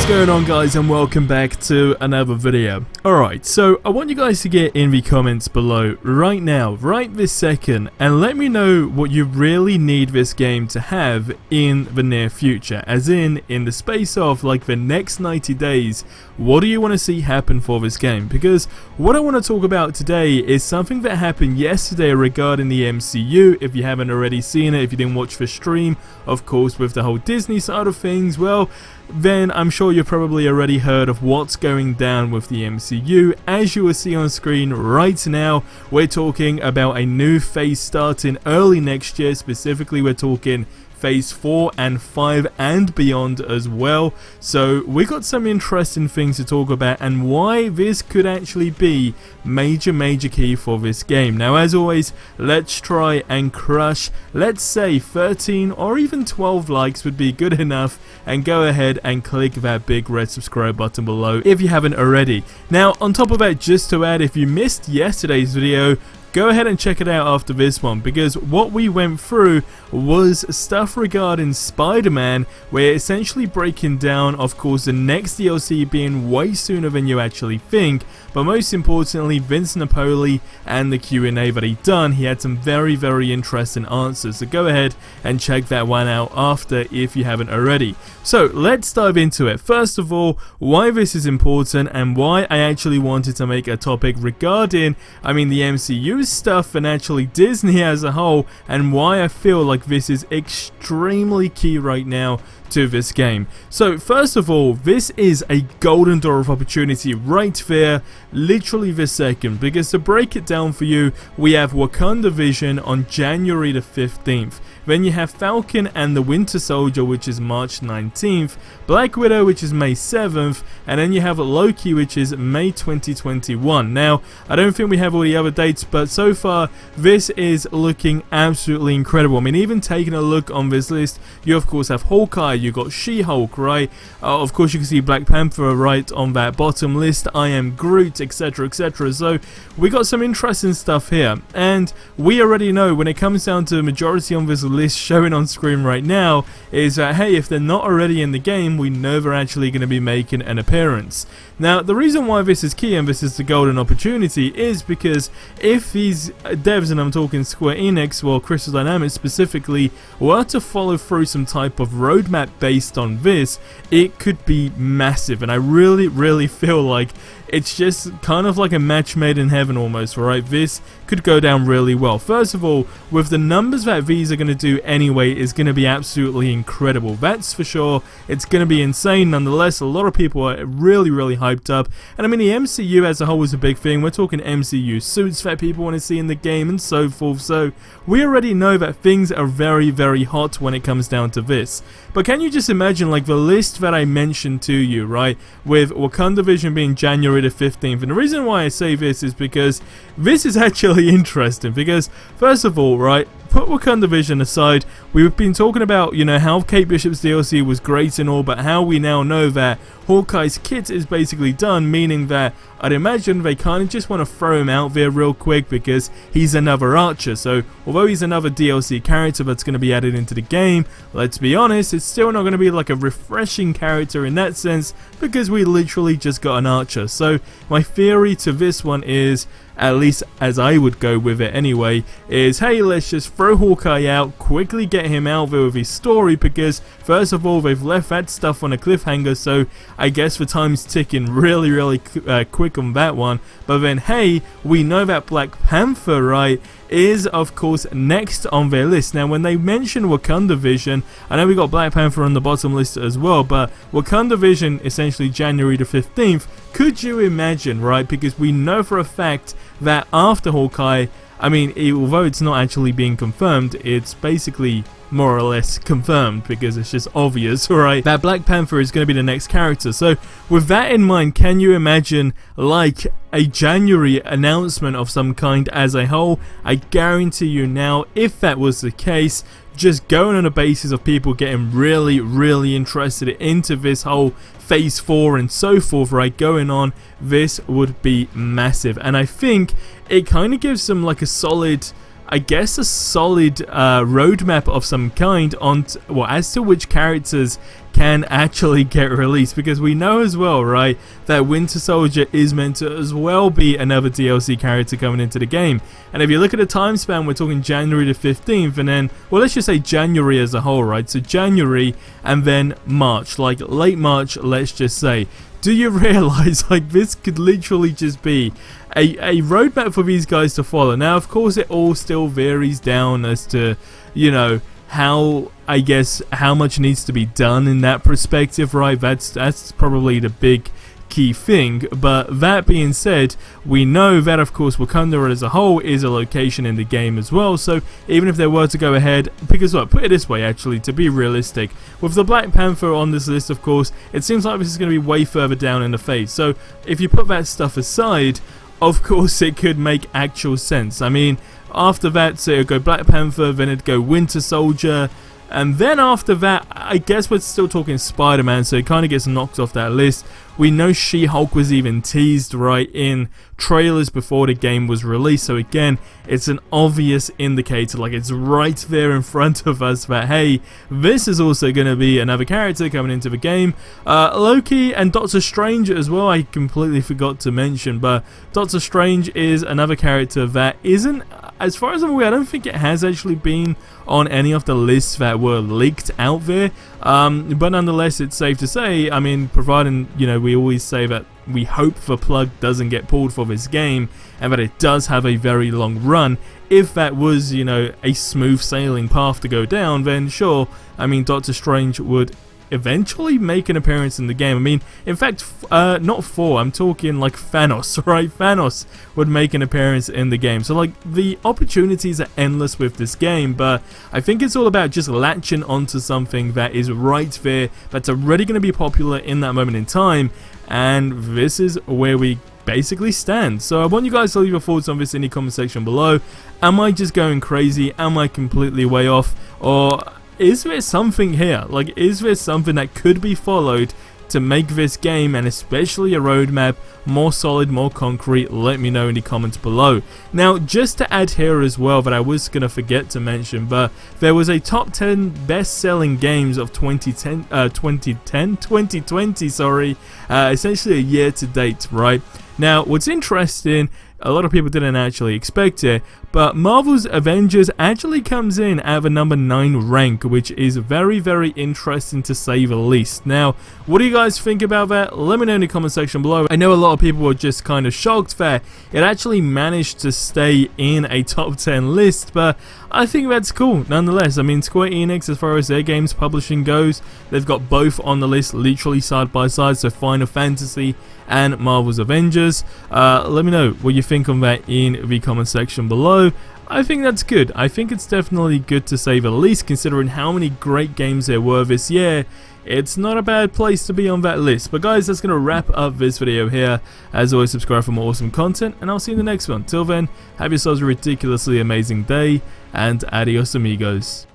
What's going on, guys, and welcome back to another video. Alright, so I want you guys to get in the comments below right now, right this second, and let me know what you really need this game to have in the near future, as in the space of like the next 90 days. What do you want to see happen for this game? Because what I want to talk about today is something that happened yesterday regarding the MCU. If you haven't already seen it, if you didn't watch the stream, of course, with the whole Disney side of things, well, then I'm sure you've probably already heard of what's going down with the MCU. As you will see on screen right now, we're talking about a new phase starting early next year. Specifically, we're talking Phase 4 and 5 and beyond as well. So we got some interesting things to talk about and why this could actually be major key for this game. Now, as always, let's try and crush, let's say 13 or even 12 likes would be good enough, and go ahead and click that big red subscribe button below if you haven't already. Now, on top of that, just to add, if you missed yesterday's video, go ahead and check it out after this one, because what we went through was stuff regarding Spider-Man. We're essentially breaking down, of course, the next DLC being way sooner than you actually think, but most importantly, Vince Napoli and the Q&A that he done, he had some very interesting answers, so go ahead and check that one out after if you haven't already. So let's dive into it. First of all, why this is important and why I actually wanted to make a topic regarding, the MCU stuff and actually Disney as a whole, and why I feel like this is extremely key right now to this game. So first of all, this is a golden door of opportunity right there, literally this second, because to break it down for you, we have Wakanda Vision on January the 15th. Then you have Falcon and the Winter Soldier, which is March 19th, Black Widow, which is May 7th, and then you have Loki, which is May 2021. Now, I don't think we have all the other dates, but so far, this is looking absolutely incredible. Even taking a look on this list, you of course have Hawkeye, you got She-Hulk, right? Of course, you can see Black Panther right on that bottom list, I Am Groot, etc, etc. So, we got some interesting stuff here, and we already know when it comes down to the majority on this list showing on screen right now is that, hey, if they're not already in the game, we know they're actually going to be making an appearance. Now, the reason why this is key and this is the golden opportunity is because if these devs, and I'm talking Square Enix, well, Crystal Dynamics specifically, were to follow through some type of roadmap based on this, it could be massive, and I really feel like it's just kind of like a match made in heaven almost, right? This could go down really well. First of all, with the numbers that these are going to do anyway, is going to be absolutely incredible. That's for sure. It's going to be insane. Nonetheless, a lot of people are really hyped up. And the MCU as a whole is a big thing. We're talking MCU suits that people want to see in the game and so forth. So we already know that things are very hot when it comes down to this. But can you just imagine like the list that I mentioned to you, right? With Wakanda Vision being January the 15th. And the reason why I say this is because this is actually interesting, because first of all, right, put Wakanda Vision aside, we've been talking about, how Kate Bishop's DLC was great and all, but how we now know that Hawkeye's kit is basically done, meaning that I'd imagine they kind of just want to throw him out there real quick because he's another Archer. So although he's another DLC character that's going to be added into the game, let's be honest, it's still not going to be like a refreshing character in that sense, because we literally just got an Archer. So my theory to this one is, at least as I would go with it anyway, is, hey, let's just throw Hawkeye out, quickly get him out there with his story, because first of all, they've left that stuff on a cliffhanger, so I guess the time's ticking really quick on that one. But then, hey, we know that Black Panther, right, is of course next on their list. Now, when they mention Wakanda Vision, I know we got Black Panther on the bottom list as well, but Wakanda Vision essentially January the 15th. Could you imagine, right? Because we know for a fact that after Hawkeye, although it's not actually being confirmed, it's basically more or less confirmed because it's just obvious, right, that Black Panther is going to be the next character. So with that in mind, can you imagine like a January announcement of some kind as a whole? I guarantee you now, if that was the case, just going on a basis of people getting really interested into this whole phase 4 and so forth, right, going on, this would be massive. And I think it kind of gives them like a solid, I guess, a solid roadmap of some kind on as to which characters can actually get released, because we know as well, right, that Winter Soldier is meant to as well be another DLC character coming into the game. And if you look at the time span, we're talking January the 15th, and then, well, let's just say January as a whole, right? So January and then March, like late March, let's just say. Do you realize, like, this could literally just be a roadmap for these guys to follow? Now, of course, it all still varies down as to, you know, how, I guess, how much needs to be done in that perspective, right? That's probably the big key thing. But that being said, we know that, of course, Wakanda as a whole is a location in the game as well. So even if they were to go ahead, because what, put it this way, actually, to be realistic, with the Black Panther on this list, of course, it seems like this is going to be way further down in the phase. So if you put that stuff aside, of course, it could make actual sense. I mean, after that, so it'd go Black Panther, then it'd go Winter Soldier, and then after that, I guess we're still talking Spider-Man, so it kind of gets knocked off that list. We know She-Hulk was even teased, right, in trailers before the game was released, so again, it's an obvious indicator, like it's right there in front of us that, hey, this is also going to be another character coming into the game. Loki and Doctor Strange as well, I completely forgot to mention, but Doctor Strange is another character that isn't, as far as I'm aware, I don't think it has actually been on any of the lists that were leaked out there, but nonetheless, it's safe to say, I mean, providing, you know, we always say that we hope the plug doesn't get pulled for this game and that it does have a very long run. If that was, you know, a smooth sailing path to go down, then sure, I mean, Doctor Strange would eventually make an appearance in the game. I mean, in fact, not four, I'm talking like Thanos, right? Thanos would make an appearance in the game. So, like, the opportunities are endless with this game, but I think it's all about just latching onto something that is right there, that's already going to be popular in that moment in time, and this is where we basically stand. So I want you guys to leave your thoughts on this in the comment section below. Am I just going crazy? Am I completely way off? Or is there something here? Like, is there something that could be followed to make this game, and especially a roadmap, more solid, more concrete? Let me know in the comments below. Now, just to add here as well, that I was going to forget to mention, but there was a top 10 best-selling games of 2020, sorry, essentially a year to date, right? Now, what's interesting, a lot of people didn't actually expect it, but Marvel's Avengers actually comes in at the number 9 rank, which is very, very interesting to say the least. Now, what do you guys think about that? Let me know in the comment section below. I know a lot of people were just kind of shocked that it actually managed to stay in a top 10 list, but I think that's cool nonetheless. I mean, Square Enix, as far as their games publishing goes, they've got both on the list literally side by side, so Final Fantasy and Marvel's Avengers. Let me know what you think on that in the comment section below. I think that's good. I think it's definitely good to say the least, considering how many great games there were this year. It's not a bad place to be on that list. But guys, that's going to wrap up this video here. As always, subscribe for more awesome content, and I'll see you in the next one. Till then, have yourselves a ridiculously amazing day, and adios amigos.